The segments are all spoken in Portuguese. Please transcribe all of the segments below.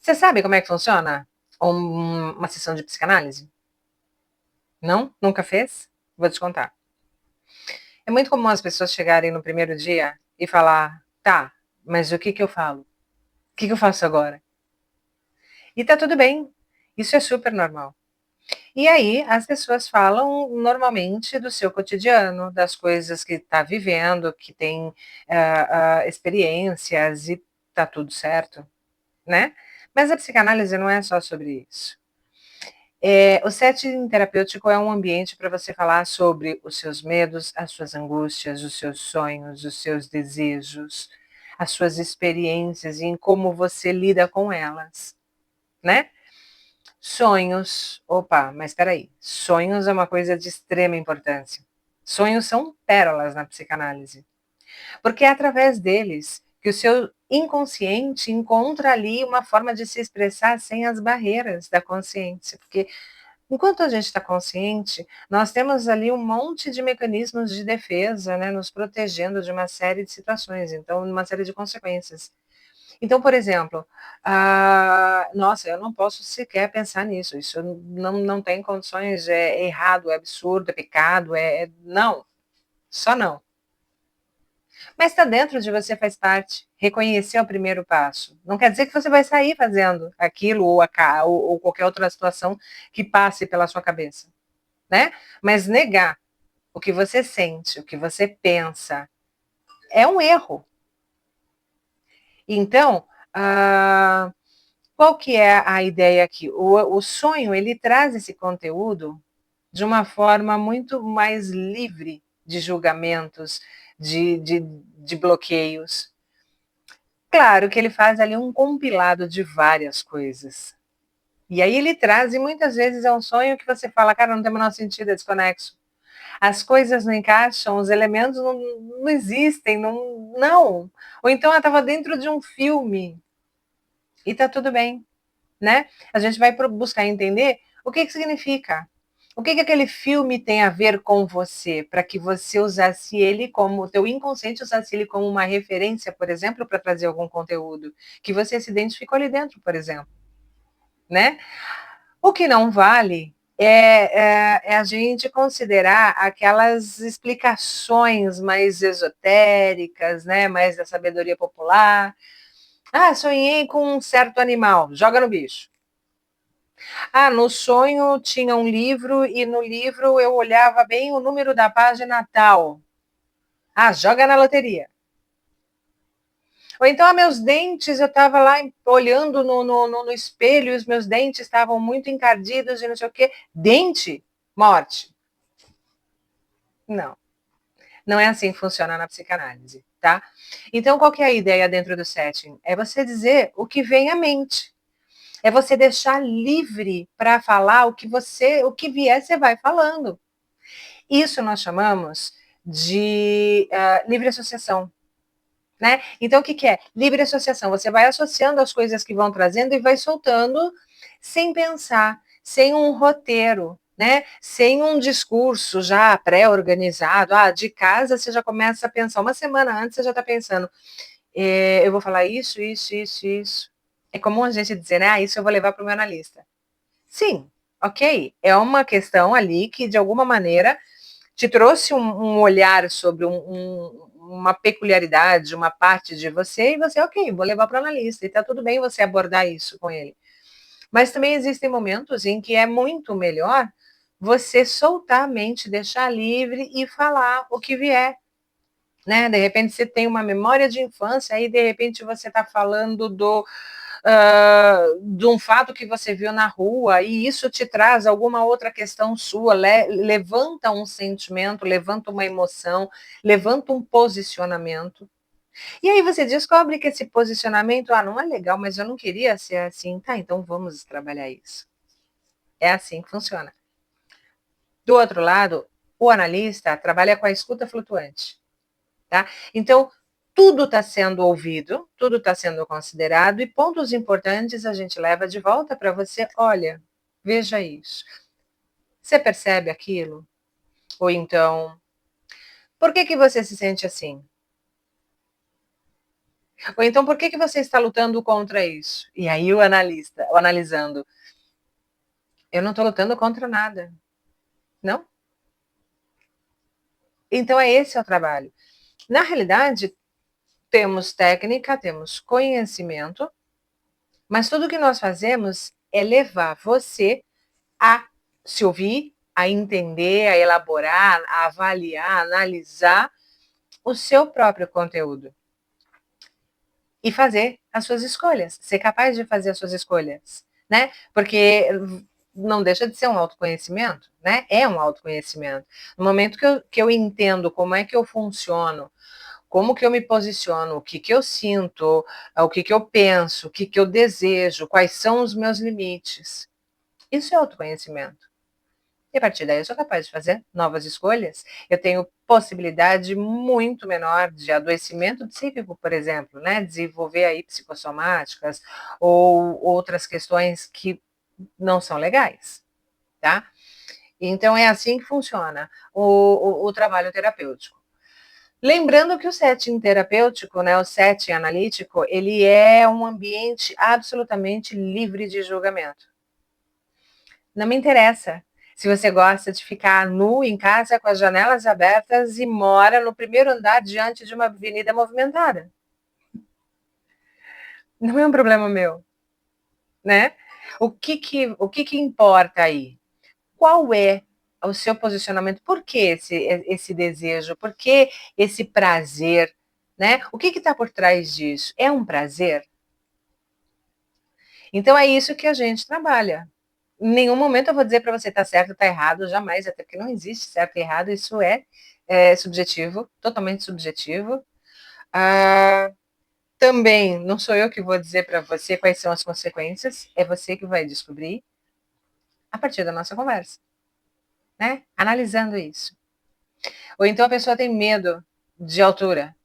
Você sabe como é que funciona uma sessão de psicanálise? Não? Nunca fez? Vou te contar. É muito comum as pessoas chegarem no primeiro dia e falar: tá, mas o que que eu falo? O que que eu faço agora? E tá tudo bem. Isso é super normal. E aí as pessoas falam normalmente do seu cotidiano, das coisas que está vivendo, que tem experiências e tá tudo certo, né? Mas a psicanálise não é só sobre isso. O setting terapêutico é um ambiente para você falar sobre os seus medos, as suas angústias, os seus sonhos, os seus desejos, as suas experiências e em como você lida com elas, né? Sonhos, opa, mas espera aí, sonhos é uma coisa de extrema importância. Sonhos são pérolas na psicanálise, porque é através deles que o seu inconsciente encontra ali uma forma de se expressar sem as barreiras da consciência, porque enquanto a gente está consciente, nós temos ali um monte de mecanismos de defesa, né, nos protegendo de uma série de situações, então, uma série de consequências. Então, por exemplo, nossa, eu não posso sequer pensar nisso, isso não tem condições, é errado, é absurdo, é pecado, não, só não. Mas está dentro de você, faz parte. Reconhecer é o primeiro passo. Não quer dizer que você vai sair fazendo aquilo ou qualquer outra situação que passe pela sua cabeça, né? Mas negar o que você sente, o que você pensa, é um erro. Então, qual que é a ideia aqui? O sonho, ele traz esse conteúdo de uma forma muito mais livre de julgamentos, de bloqueios. Claro que ele faz ali um compilado de várias coisas. E aí ele traz, e muitas vezes é um sonho que você fala, cara, não tem o menor sentido, é desconexo. As coisas não encaixam, os elementos não existem, não. Ou então ela estava dentro de um filme e está tudo bem, né? A gente vai buscar entender o que significa. O que aquele filme tem a ver com você, para que você usasse ele como, o teu inconsciente usasse ele como uma referência, por exemplo, para trazer algum conteúdo que você se identificou ali dentro, por exemplo, né? O que não vale é a gente considerar aquelas explicações mais esotéricas, né, mais da sabedoria popular. Ah, sonhei com um certo animal, joga no bicho. Ah, no sonho tinha um livro e no livro eu olhava bem o número da página tal. Ah, joga na loteria. Ou então, meus dentes, eu estava lá olhando no espelho e os meus dentes estavam muito encardidos e não sei o quê. Dente, morte. Não, não é assim que funciona na psicanálise, tá? Então, qual que é a ideia dentro do setting? É você dizer o que vem à mente. É você deixar livre para falar o que vier, você vai falando. Isso nós chamamos de livre associação. Né? Então, o que, que é? Livre associação. Você vai associando as coisas que vão trazendo e vai soltando sem pensar, sem um roteiro, né? Sem um discurso já pré-organizado. De casa você já começa a pensar. Uma semana antes você já está pensando, eu vou falar isso, isso, isso, isso. É comum a gente dizer, né? Isso eu vou levar para o meu analista. Sim, ok. É uma questão ali que, de alguma maneira, te trouxe um olhar sobre uma peculiaridade, uma parte de você, e você, ok, vou levar para o analista, e está tudo bem você abordar isso com ele. Mas também existem momentos em que é muito melhor você soltar a mente, deixar livre e falar o que vier. Né? De repente você tem uma memória de infância, aí de repente você está falando de um fato que você viu na rua e isso te traz alguma outra questão sua, levanta um sentimento, levanta uma emoção, levanta um posicionamento. E aí você descobre que esse posicionamento, não é legal, mas eu não queria ser assim. Tá, então vamos trabalhar isso. É assim que funciona. Do outro lado, o analista trabalha com a escuta flutuante. Tá? Então, tudo está sendo ouvido, tudo está sendo considerado e pontos importantes a gente leva de volta para você. Olha, veja isso. Você percebe aquilo? Ou então, por que você se sente assim? Ou então, por que você está lutando contra isso? E aí o analista, o analisando, eu não estou lutando contra nada, não? Então, esse é o trabalho. Na realidade, temos técnica, temos conhecimento, mas tudo que nós fazemos é levar você a se ouvir, a entender, a elaborar, a avaliar, a analisar o seu próprio conteúdo e fazer as suas escolhas, ser capaz de fazer as suas escolhas, né? Porque não deixa de ser um autoconhecimento, né? É um autoconhecimento. No momento que eu entendo como é que eu funciono, como que eu me posiciono, o que eu sinto, o que eu penso, o que eu desejo, quais são os meus limites. Isso é autoconhecimento. E a partir daí eu sou capaz de fazer novas escolhas. Eu tenho possibilidade muito menor de adoecimento psíquico, por exemplo, né? Desenvolver aí psicossomáticas ou outras questões que não são legais, tá? Então é assim que funciona o trabalho terapêutico. Lembrando que o setting terapêutico, né, o setting analítico, ele é um ambiente absolutamente livre de julgamento. Não me interessa se você gosta de ficar nu em casa com as janelas abertas e mora no primeiro andar diante de uma avenida movimentada. Não é um problema meu, né? O que importa aí? Qual é o seu posicionamento? Por que esse desejo? Por que esse prazer? Né? O que está por trás disso? É um prazer? Então é isso que a gente trabalha. Em nenhum momento eu vou dizer para você tá certo, tá errado, jamais, até porque não existe certo e errado, isso é subjetivo, totalmente subjetivo. Ah, também não sou eu que vou dizer para você quais são as consequências, é você que vai descobrir a partir da nossa conversa, né? Analisando isso. Ou então a pessoa tem medo de altura.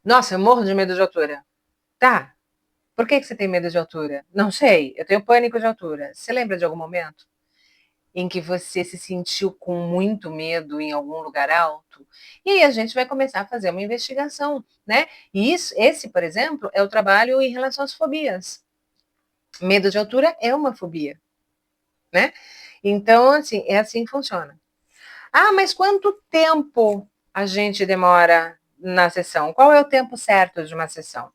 Nossa, eu morro de medo de altura. Tá. Por que você tem medo de altura? Não sei, eu tenho pânico de altura. Você lembra de algum momento em que você se sentiu com muito medo em algum lugar alto? E aí a gente vai começar a fazer uma investigação, né? E esse, por exemplo, é o trabalho em relação às fobias. Medo de altura é uma fobia, né? Então, assim, é assim que funciona. Ah, mas quanto tempo a gente demora na sessão? Qual é o tempo certo de uma sessão?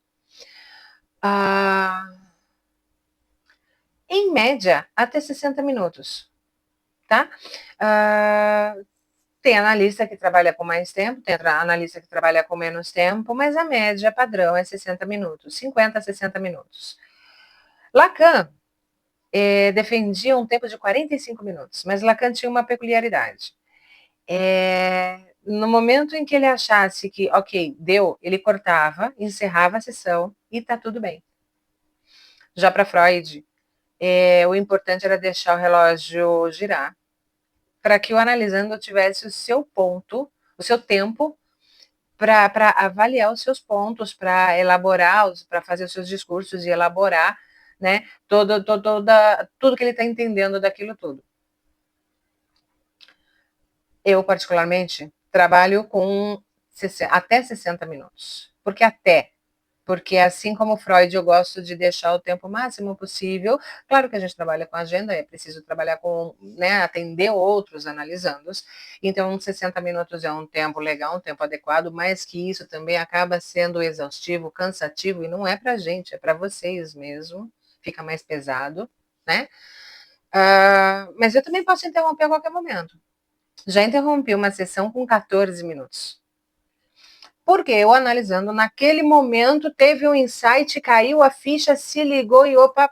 Ah, em média, até 60 minutos, tá? Ah, tem analista que trabalha com mais tempo, tem analista que trabalha com menos tempo, mas a média padrão é 60 minutos, 50 a 60 minutos. Lacan defendia um tempo de 45 minutos, mas Lacan tinha uma peculiaridade. No momento em que ele achasse que, ok, deu, ele cortava, encerrava a sessão e tá tudo bem. Já para Freud, o importante era deixar o relógio girar, para que o analisando tivesse o seu ponto, o seu tempo para avaliar os seus pontos, para elaborar, para fazer os seus discursos e elaborar, né, tudo que ele está entendendo daquilo tudo. Eu, particularmente, trabalho com até 60 minutos. Porque assim como Freud, eu gosto de deixar o tempo máximo possível. Claro que a gente trabalha com agenda, é preciso trabalhar com, né, atender outros analisandos. Então, 60 minutos é um tempo legal, um tempo adequado, mas que isso também acaba sendo exaustivo, cansativo, e não é para a gente, é para vocês mesmo. Fica mais pesado, né? Mas eu também posso interromper a qualquer momento. Já interrompi uma sessão com 14 minutos. Porque eu analisando naquele momento teve um insight, caiu a ficha, se ligou e opa,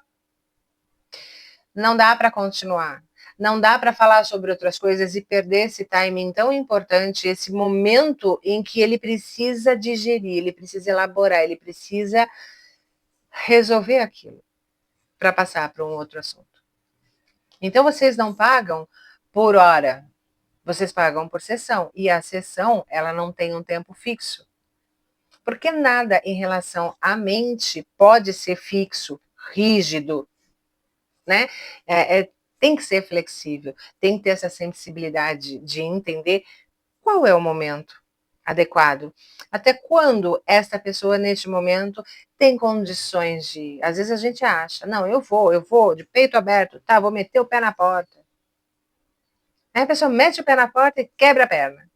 não dá para continuar. Não dá para falar sobre outras coisas e perder esse timing tão importante, esse momento em que ele precisa digerir, ele precisa elaborar, ele precisa resolver aquilo para passar para um outro assunto. Então vocês não pagam por hora, vocês pagam por sessão e a sessão ela não tem um tempo fixo. Porque nada em relação à mente pode ser fixo, rígido, né? Tem que ser flexível, tem que ter essa sensibilidade de entender qual é o momento. adequado? Até quando essa pessoa, neste momento, tem condições de. Às vezes a gente acha, não, eu vou, de peito aberto, tá, vou meter o pé na porta. Aí a pessoa mete o pé na porta e quebra a perna,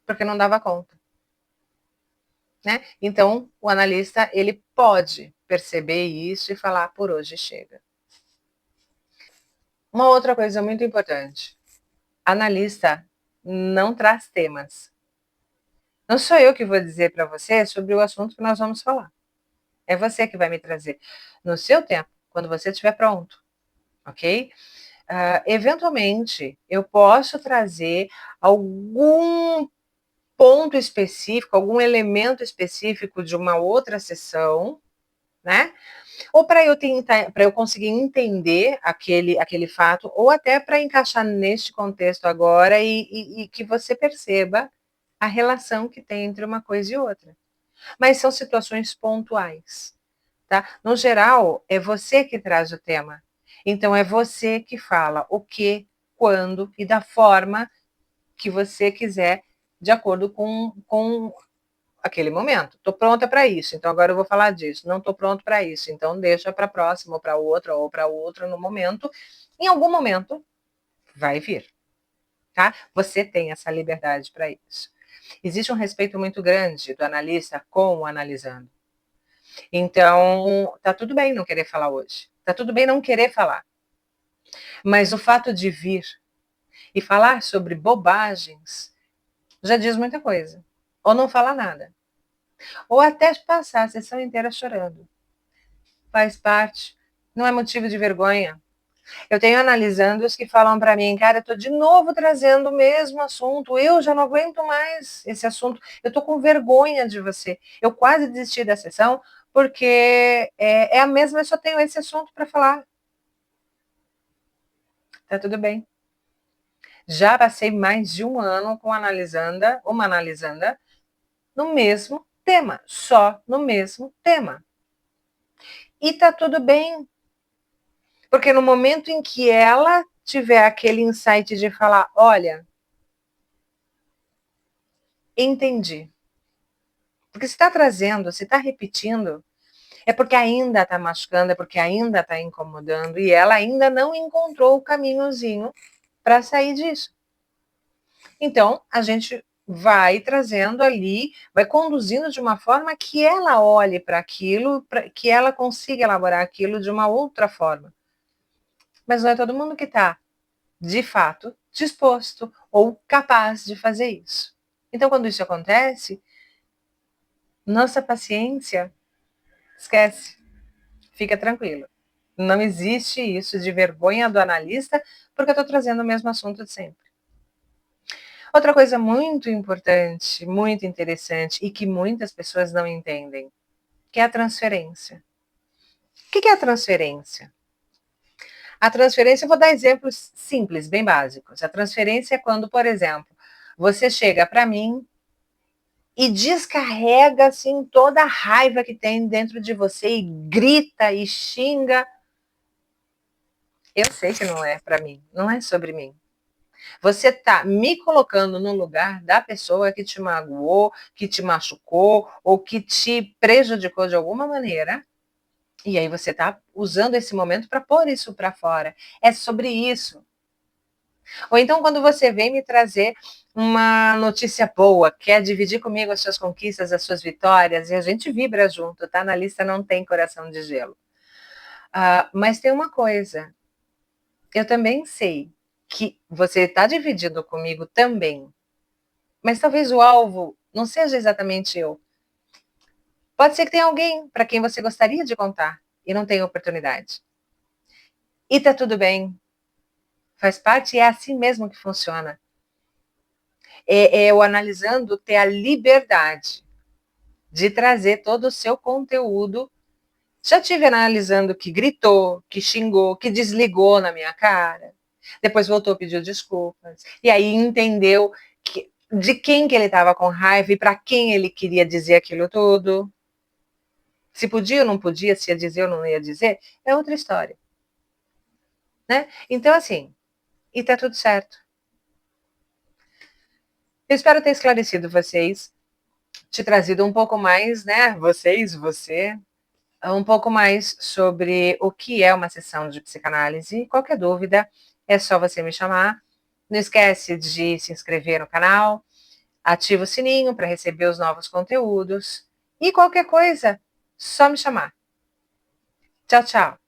porque não dava conta. Né? Então, o analista, ele pode perceber isso e falar, por hoje chega. Uma outra coisa muito importante, analista não traz temas. Não sou eu que vou dizer para você sobre o assunto que nós vamos falar. É você que vai me trazer no seu tempo, quando você estiver pronto, ok? Eventualmente, eu posso trazer algum ponto específico, algum elemento específico de uma outra sessão, né? Ou para eu tentar, para eu conseguir entender aquele fato, ou até para encaixar neste contexto agora e que você perceba a relação que tem entre uma coisa e outra. Mas são situações pontuais, tá? No geral, é você que traz o tema. Então é você que fala o que, quando e da forma que você quiser, de acordo com aquele momento. Estou pronta para isso, então agora eu vou falar disso. Não estou pronto para isso, então deixa para a próxima, ou para outra no momento. Em algum momento vai vir, tá? Você tem essa liberdade para isso. Existe um respeito muito grande do analista com o analisando. Então, tá tudo bem não querer falar hoje. Tá tudo bem não querer falar. Mas o fato de vir e falar sobre bobagens já diz muita coisa. Ou não falar nada. Ou até passar a sessão inteira chorando. Faz parte. Não é motivo de vergonha. Eu tenho analisando os que falam para mim, cara, eu tô de novo trazendo o mesmo assunto, eu já não aguento mais esse assunto, eu tô com vergonha de você. Eu quase desisti da sessão porque é a mesma, eu só tenho esse assunto para falar. Tá tudo bem. Já passei mais de um ano com uma analisanda, no mesmo tema, só no mesmo tema. E tá tudo bem. Porque no momento em que ela tiver aquele insight de falar, olha, entendi. Porque se está trazendo, se está repetindo, é porque ainda está machucando, é porque ainda está incomodando e ela ainda não encontrou o caminhozinho para sair disso. Então, a gente vai trazendo ali, vai conduzindo de uma forma que ela olhe para aquilo, que ela consiga elaborar aquilo de uma outra forma. Mas não é todo mundo que está, de fato, disposto ou capaz de fazer isso. Então, quando isso acontece, nossa paciência, esquece, fica tranquilo. Não existe isso de vergonha do analista, porque eu estou trazendo o mesmo assunto de sempre. Outra coisa muito importante, muito interessante e que muitas pessoas não entendem, que é a transferência. O que é a transferência? A transferência, eu vou dar exemplos simples, bem básicos. A transferência é quando, por exemplo, você chega para mim e descarrega assim toda a raiva que tem dentro de você e grita e xinga. Eu sei que não é para mim, não é sobre mim. Você está me colocando no lugar da pessoa que te magoou, que te machucou ou que te prejudicou de alguma maneira. E aí você está usando esse momento para pôr isso para fora. É sobre isso. Ou então quando você vem me trazer uma notícia boa, quer dividir comigo as suas conquistas, as suas vitórias, e a gente vibra junto, tá? Na lista não tem coração de gelo. Mas tem uma coisa, eu também sei que você está dividindo comigo também, mas talvez o alvo não seja exatamente eu. Pode ser que tenha alguém para quem você gostaria de contar e não tem oportunidade. E tá tudo bem, faz parte, é assim mesmo que funciona. É o analisando ter a liberdade de trazer todo o seu conteúdo. Já tive analisando que gritou, que xingou, que desligou na minha cara, depois voltou, pediu desculpas, e aí entendeu de quem que ele estava com raiva e para quem ele queria dizer aquilo tudo. Se podia ou não podia, se ia dizer ou não ia dizer, é outra história. Né? Então, assim, e tá tudo certo. Eu espero ter esclarecido vocês, te trazido um pouco mais, né, você, um pouco mais sobre o que é uma sessão de psicanálise. Qualquer dúvida, é só você me chamar. Não esquece de se inscrever no canal, ativa o sininho para receber os novos conteúdos. E qualquer coisa, só me chamar. Tchau, tchau.